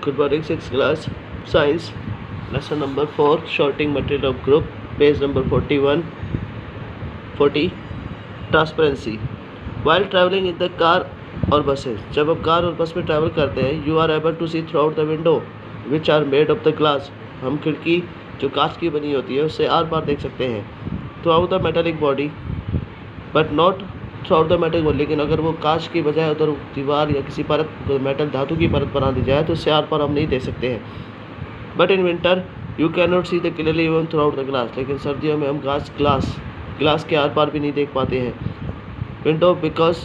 Good morning, 6th class science, lesson number 4, sorting material of group, page number 40, transparency. While traveling in the car or buses, जब आप car और बस में travel करते हैं, you are able to see throughout the window which are made of the glass. हम खिड़की जो कांच की बनी होती है उससे आर पार देख सकते हैं. Throughout the metallic body, but not through the metal body. लेकिन अगर वो कांच की बजाय उधर दीवार या किसी परत मेटल धातु की परत बना दी जाए तो उससे आर पार हम नहीं देख सकते हैं. But in winter you can not see the clearly even through out the glass. लेकिन सर्दियों में हम ग्लास के आर पार भी नहीं देख पाते हैं. Window because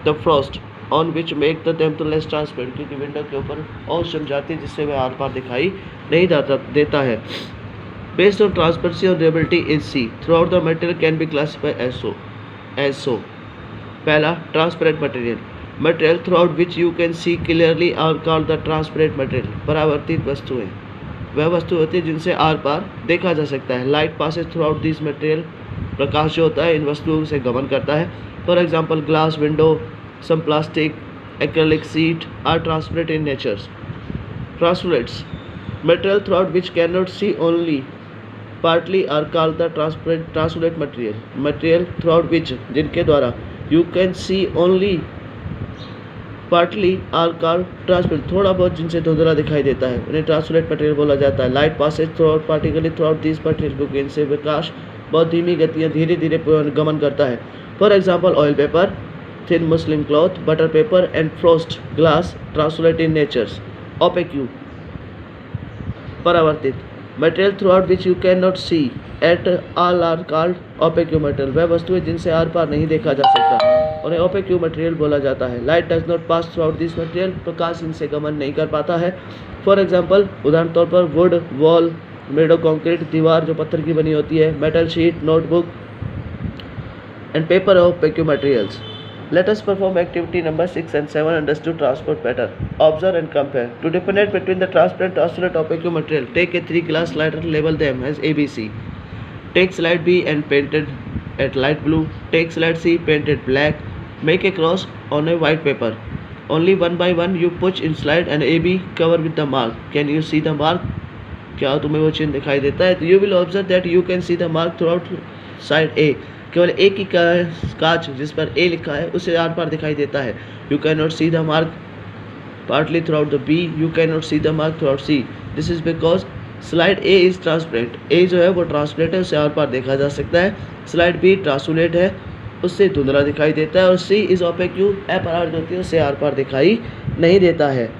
the Frost on which make the temple less transparent. क्योंकि विंडो के ऊपर और जम जाती है जिससे वह आर पार दिखाई नहीं देता है. बेस्ड ऑन ट्रांसपेरेंसी और durability in see through out the material can be classified as so. पहला, transparent material through out which you can see clearly are called the transparent material. परावर्तित वस्तुएं वह वस्तु होती है जिनसे आर पार देखा जा सकता है. Light passes through out this material. प्रकाश जो होता है इन वस्तुओं से गमन करता है. For example glass window, some plastic, acrylic sheet are transparent in natures. Transparents material through out which can not see only partly are called the transparent material. Material through out which जिनके द्वारा you can see only partly are called transparent. थोड़ा बहुत जिनसे धुंधला दिखाई देता है उन्हें ट्रांसपेरेंट मटेरियल बोला जाता है. Light passes through out partially through out this material. क्योंकि इनसे प्रकाश बहुत धीमी गतियाँ धीरे धीरे गमन करता है. For example oil paper, thin muslin cloth, butter paper and frost glass transparent in natures. Opaque परावर्तित material through out which you can not see at all are called opaque material. वह वस्तुएं जिनसे आर पार नहीं देखा जा सकता उन्हें ओपेक्यू material बोला जाता है. Light does not pass through out this material. प्रकाश इनसे गमन नहीं कर पाता है. फॉर एग्जाम्पल उदाहरण तौर पर wood wall made of concrete. दीवार जो पत्थर की बनी होती है. Metal sheet, notebook and paper opaque materials. Let us perform activity number 6 and 7 understood transport pattern. Observe and compare. To differentiate between the transparent, translucent, opaque material, take a 3 glass slider, label them as ABC. Take slide B and paint it at light blue. Take slide C, paint it black. Make a cross on a white paper. Only one by one you push in slide and AB cover with the mark. Can you see the mark? क्या तुम्हें वो चिन्ह दिखाई देता है? You will observe that you can see the mark throughout side A. केवल एक ही कांच जिस पर ए लिखा है उसे आर पार दिखाई देता है. You can not see the mark partly through out the B. You can not see the mark through out C. This is because slide A is transparent. A जो है वो ट्रांसपेरेंट है, उससे आर पार देखा जा सकता है. स्लाइड बी ट्रांसलूसेंट है, उससे धुंधला दिखाई देता है. और सी इज ओपेक्यू, अपरार्थ होती है, उससे आर पार दिखाई नहीं देता है.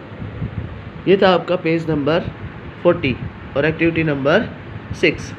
ये था आपका पेज नंबर 40 और एक्टिविटी नंबर 6.